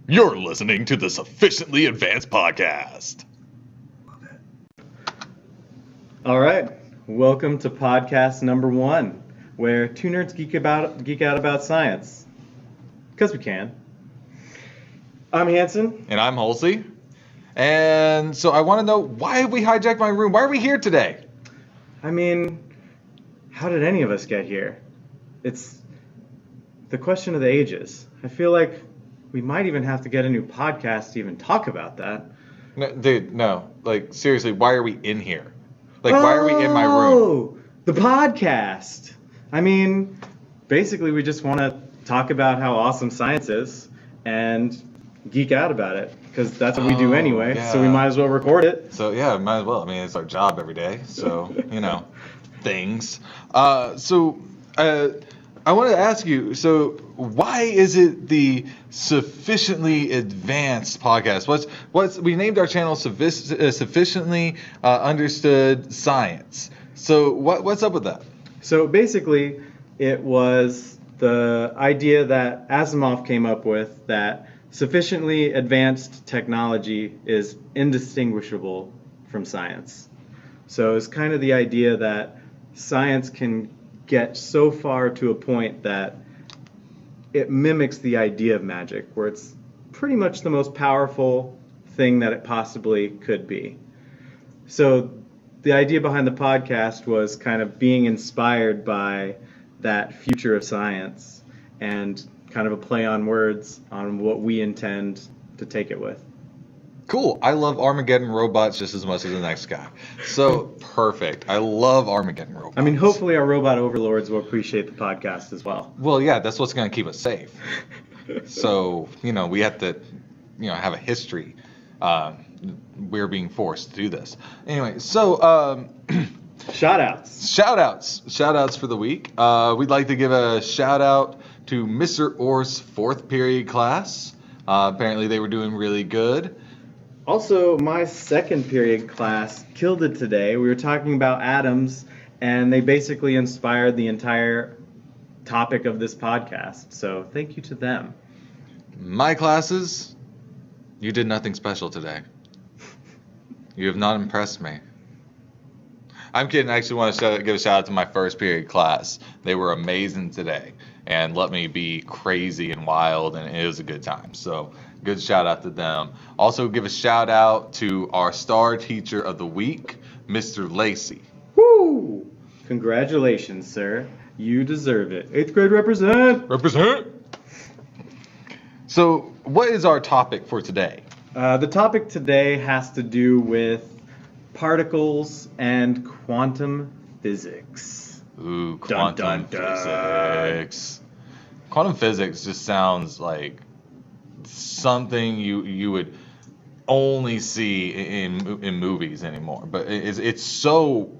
You're listening to the Sufficiently Advanced Podcast. All right, welcome to podcast number 1, where two nerds geek out about science, because we can. I'm Hanson. And I'm Halsey. And so I want to know, why have we hijacked my room? Why are we here today? I mean, how did any of us get here? It's the question of the ages. I feel like we might even have to get a new podcast to even talk about that. No, dude, no. Like, seriously, why are we in here? Like, why are we in my room? Oh, the podcast. I mean, basically we just want to talk about how awesome science is and geek out about it, because that's what we do anyway, yeah. So we might as well record it. So, yeah, might as well. I mean, it's our job every day, so, you know, things. I want to ask you, so why is it the Sufficiently Advanced Podcast? We named our channel Sufficiently Understood Science. So what's up with that? So basically, it was the idea that Asimov came up with, that sufficiently advanced technology is indistinguishable from science. So it's kind of the idea that science can get so far to a point that it mimics the idea of magic, where it's pretty much the most powerful thing that it possibly could be. So the idea behind the podcast was kind of being inspired by that future of science and kind of a play on words on what we intend to take it with. Cool. I love Armageddon robots just as much as the next guy. So, perfect. I love Armageddon robots. I mean, hopefully our robot overlords will appreciate the podcast as well. Well, yeah, that's what's going to keep us safe. So, we have to, have a history. We're being forced to do this. Anyway, so... Shout-outs. Shout-outs for the week. We'd like to give a shout-out to Mr. Orr's 4th period class. Apparently they were doing really good. Also, my 2nd period class killed it today. We were talking about atoms, and they basically inspired the entire topic of this podcast. So thank you to them. My classes, you did nothing special today. You have not impressed me. I'm kidding. I actually want to give a shout out to my 1st period class. They were amazing today and let me be crazy and wild, and it was a good time. So good shout out to them. Also give a shout out to our star teacher of the week, Mr. Lacey. Woo! Congratulations, sir. You deserve it. 8th grade represent! Represent! So what is our topic for today? The topic today has to do with particles and quantum physics. Ooh, quantum physics. Quantum physics just sounds like something you would only see in movies anymore. But it's so...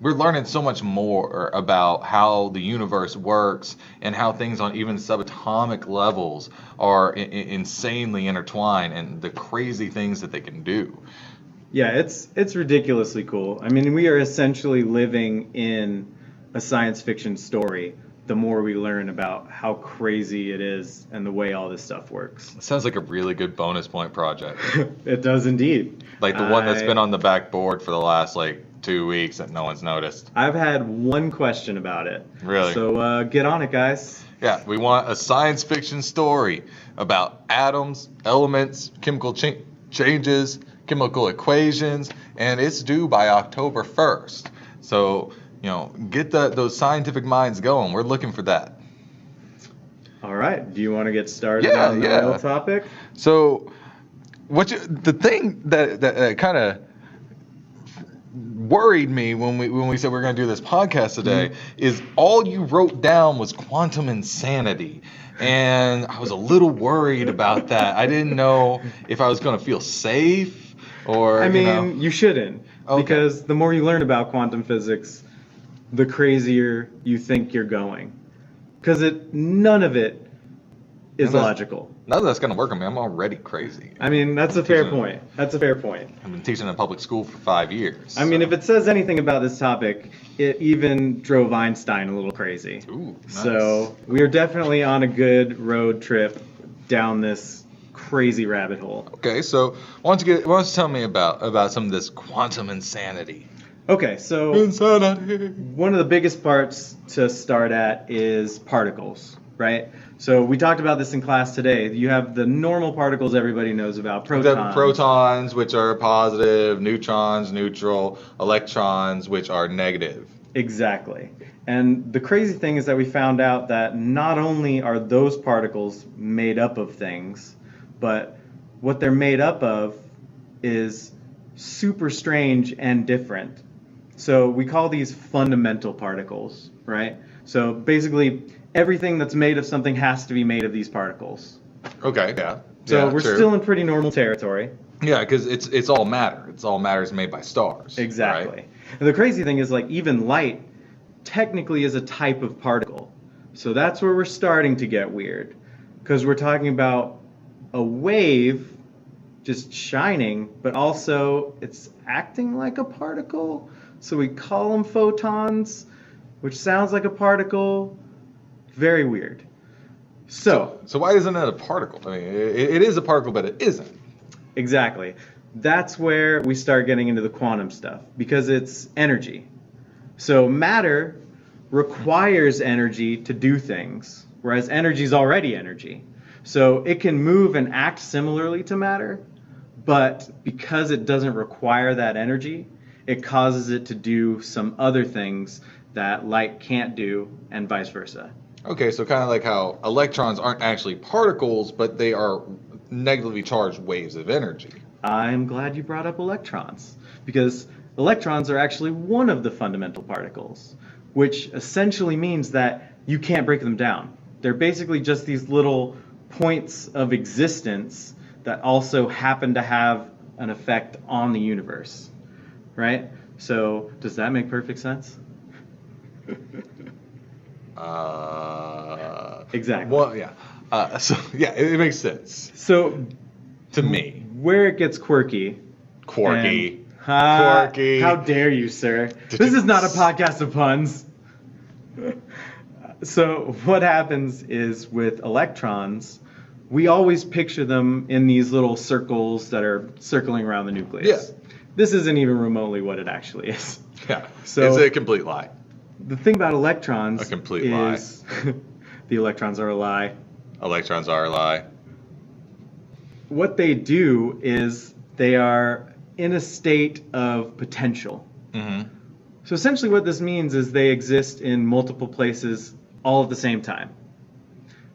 We're learning so much more about how the universe works and how things on even subatomic levels are insanely intertwined and the crazy things that they can do. Yeah, it's ridiculously cool. I mean, we are essentially living in a science fiction story the more we learn about how crazy it is and the way all this stuff works. Sounds like a really good bonus point project. It does indeed. Like the one that's been on the backboard for the last 2 weeks that no one's noticed. I've had one question about it. Really? So get on it, guys. Yeah, we want a science fiction story about atoms, elements, chemical changes, chemical equations, and it's due by October 1st. So, get those scientific minds going. We're looking for that. All right. Do you want to get started on the real topic? So, the thing that kind of worried me when we said we're going to do this podcast today is all you wrote down was quantum insanity. And I was a little worried about that. I didn't know if I was going to feel safe or, you shouldn't. Okay. Because the more you learn about quantum physics, the crazier you think you're going. Because none of it is logical. None of that's going to work on me. I'm already crazy. I mean, that's a fair point. I've been teaching in public school for 5 years. I mean, if it says anything about this topic, it even drove Einstein a little crazy. Ooh, nice. So we are definitely on a good road trip down this crazy rabbit hole. Okay, so why don't you tell me about some of this quantum insanity? Okay, so Insanity. one of the biggest parts to start at is particles, right? So we talked about this in class today. You have the normal particles everybody knows about, protons. The protons, which are positive, neutrons, neutral, electrons, which are negative. Exactly. And the crazy thing is that we found out that not only are those particles made up of things, but what they're made up of is super strange and different. So we call these fundamental particles, right? So basically, everything that's made of something has to be made of these particles. Okay, yeah. So yeah, we're sure. still in pretty normal territory. Yeah, because it's all matter. It's all matter is made by stars. Exactly. Right? And the crazy thing is, like, even light technically is a type of particle. So that's where we're starting to get weird. Because we're talking about a wave just shining, but also it's acting like a particle. So we call them photons, which sounds like a particle. Very weird. So why isn't it a particle? I mean, it is a particle, but it isn't. Exactly. That's where we start getting into the quantum stuff, because it's energy. So matter requires energy to do things, whereas energy is already energy. So it can move and act similarly to matter, but because it doesn't require that energy, it causes it to do some other things that light can't do, and vice versa. Okay, so kind of like how electrons aren't actually particles, but they are negatively charged waves of energy. I'm glad you brought up electrons, because electrons are actually one of the fundamental particles, which essentially means that you can't break them down. They're basically just these little points of existence that also happen to have an effect on the universe, right? So does that make perfect sense? Exactly. Well, yeah. So yeah, it makes sense. So to me, where it gets quirky. Quirky. Quirky. How dare you, sir? This is not a podcast of puns. So what happens is with electrons, we always picture them in these little circles that are circling around the nucleus. Yeah. This isn't even remotely what it actually is. Yeah. So it's a complete lie. The thing about electrons A complete is the electrons are a lie. Electrons are a lie. What they do is they are in a state of potential. Mm-hmm. So essentially what this means is they exist in multiple places all at the same time.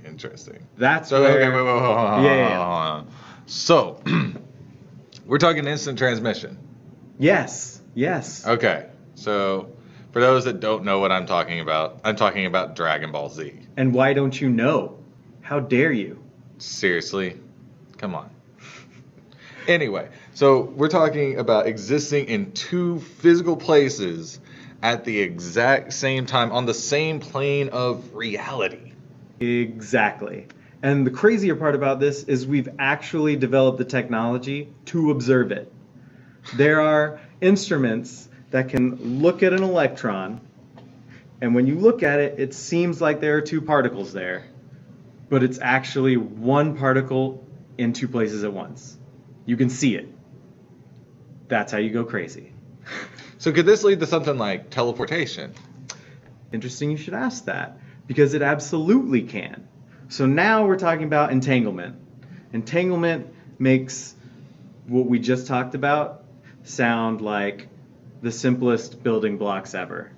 Interesting. That's so, where... Okay, wait, hold on. Yeah. So, we're talking instant transmission. Yes. Okay, so for those that don't know what I'm talking about Dragon Ball Z. And why don't you know? How dare you? Seriously? Come on. Anyway, so we're talking about existing in two physical places at the exact same time on the same plane of reality. Exactly. And the crazier part about this is we've actually developed the technology to observe it. There are instruments that can look at an electron, and when you look at it, it seems like there are two particles there, but it's actually one particle in two places at once. You can see it. That's how you go crazy. So could this lead to something like teleportation? Interesting you should ask that, because it absolutely can. So now we're talking about entanglement. Entanglement makes what we just talked about sound like the simplest building blocks ever.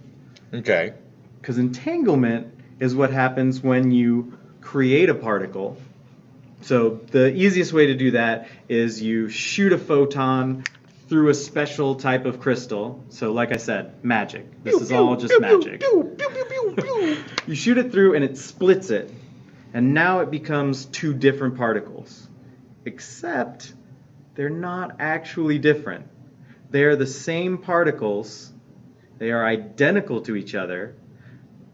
Okay. Because entanglement is what happens when you create a particle. So the easiest way to do that is you shoot a photon through a special type of crystal. So like I said, magic. This is all just magic. You shoot it through and it splits it. And now it becomes two different particles. Except they're not actually different. They are the same particles. They are identical to each other.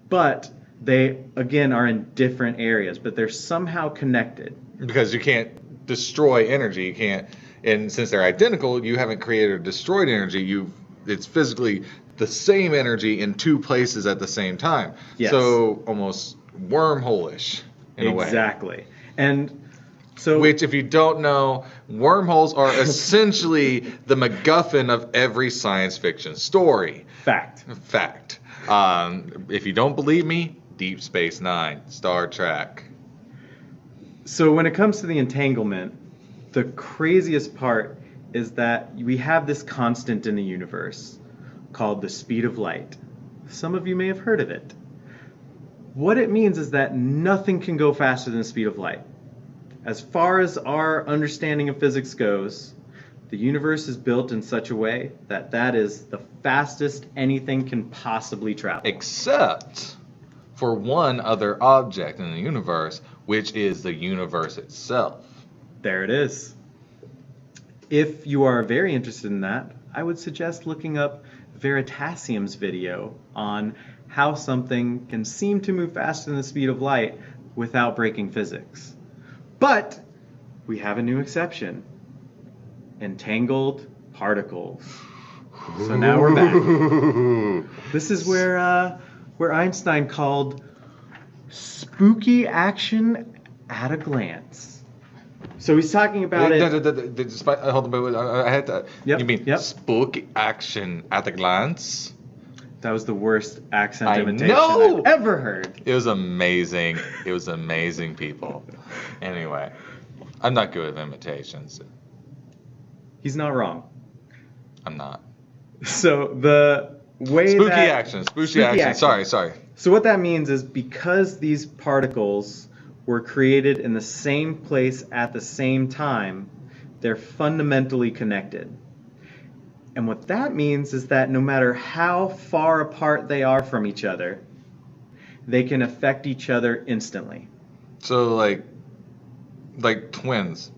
But they, again, are in different areas. But they're somehow connected. Because you can't destroy energy. You can't, and since they're identical, you haven't created or destroyed energy. It's physically the same energy in two places at the same time. Yes. So almost wormhole-ish in a way. Exactly. And So, which, if you don't know, wormholes are essentially the MacGuffin of every science fiction story. fact. Fact. If you don't believe me, Deep Space Nine, Star Trek. So when it comes to the entanglement, the craziest part is that we have this constant in the universe called the speed of light. Some of you may have heard of it. What it means is that nothing can go faster than the speed of light. As far as our understanding of physics goes, the universe is built in such a way that that is the fastest anything can possibly travel. Except for one other object in the universe, which is the universe itself. There it is. If you are very interested in that, I would suggest looking up Veritasium's video on how something can seem to move faster than the speed of light without breaking physics. But we have a new exception. Entangled particles. So now we're back. This is where Einstein called spooky action at a glance. So he's talking about it. Despite, hold on, I had to. Yep, You mean yep. spooky action at a glance? That was the worst accent I imitation know! I've ever heard. It was amazing. It was amazing, people. Anyway, I'm not good with imitations. He's not wrong. I'm not. So the way Spooky that action. Spooky action. Sorry. So what that means is because these particles were created in the same place at the same time, they're fundamentally connected. And what that means is that no matter how far apart they are from each other, they can affect each other instantly. So like twins.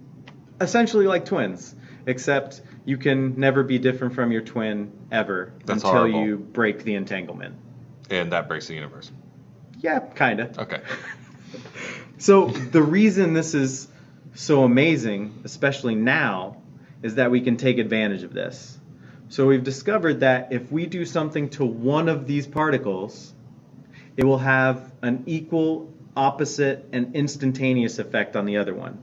Essentially like twins, except you can never be different from your twin ever That's until horrible. you break the entanglement. And that breaks the universe. Yeah, kinda. Okay. So the reason this is so amazing, especially now, is that we can take advantage of this. So we've discovered that if we do something to one of these particles, it will have an equal, opposite, and instantaneous effect on the other one.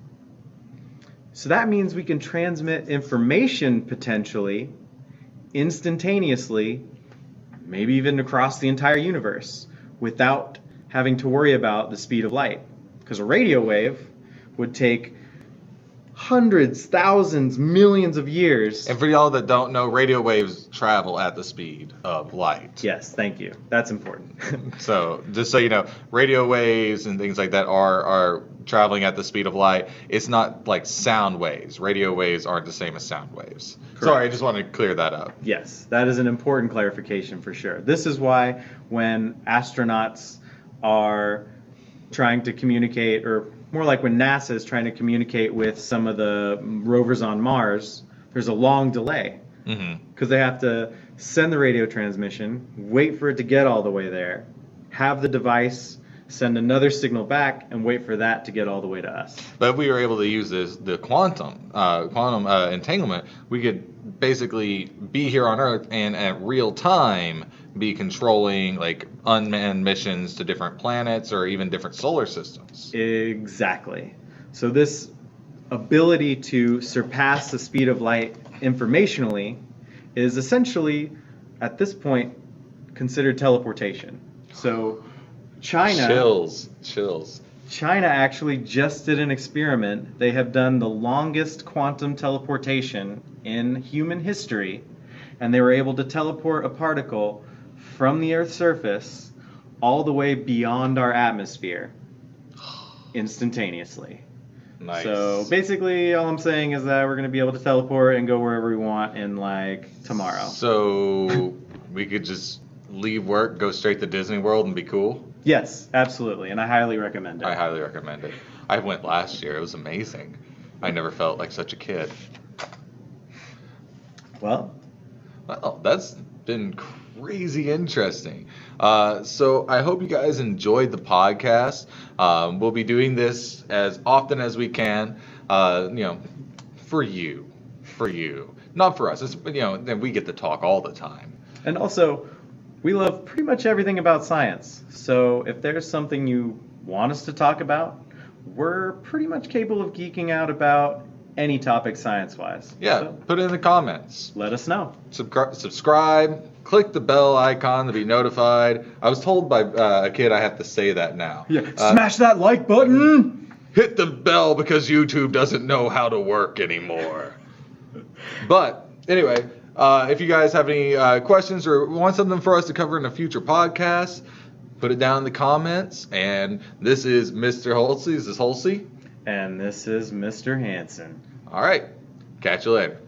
So that means we can transmit information potentially instantaneously, maybe even across the entire universe, without having to worry about the speed of light. Because a radio wave would take hundreds, thousands, millions of years. And for y'all that don't know, radio waves travel at the speed of light. Yes, thank you. That's important. So just so you know, radio waves and things like that are traveling at the speed of light. It's not like sound waves. Radio waves aren't the same as sound waves. Correct. Sorry, I just wanted to clear that up. Yes, that is an important clarification for sure. This is why when astronauts are trying to communicate, or more like when NASA is trying to communicate with some of the rovers on Mars, there's a long delay because they have to send the radio transmission, wait for it to get all the way there, have the device send another signal back, and wait for that to get all the way to us. But if we were able to use the quantum entanglement, we could basically be here on Earth and at real time be controlling like unmanned missions to different planets or even different solar systems. Exactly. So this ability to surpass the speed of light informationally is essentially, at this point, considered teleportation. So China actually just did an experiment. They have done the longest quantum teleportation in human history, and they were able to teleport a particle from the Earth's surface all the way beyond our atmosphere instantaneously. Nice. So basically all I'm saying is that we're going to be able to teleport and go wherever we want in like tomorrow. So we could just leave work, go straight to Disney World and be cool? Yes, absolutely, and I highly recommend it. I highly recommend it. I went last year. It was amazing. I never felt like such a kid. Well, that's been crazy interesting. So I hope you guys enjoyed the podcast. We'll be doing this as often as we can, for you, not for us. It's, then we get to talk all the time. and also, we love pretty much everything about science. So if there's something you want us to talk about, we're pretty much capable of geeking out about any topic science-wise. Yeah, So put it in the comments. let us know. Subscribe. Click the bell icon to be notified. I was told by a kid I have to say that now. Yeah, smash that like button. Hit the bell because YouTube doesn't know how to work anymore. But anyway, if you guys have any questions or want something for us to cover in a future podcast, put it down in the comments. And this is Mr. Holsey. This is Holsey. And this is Mr. Hansen. All right. Catch you later.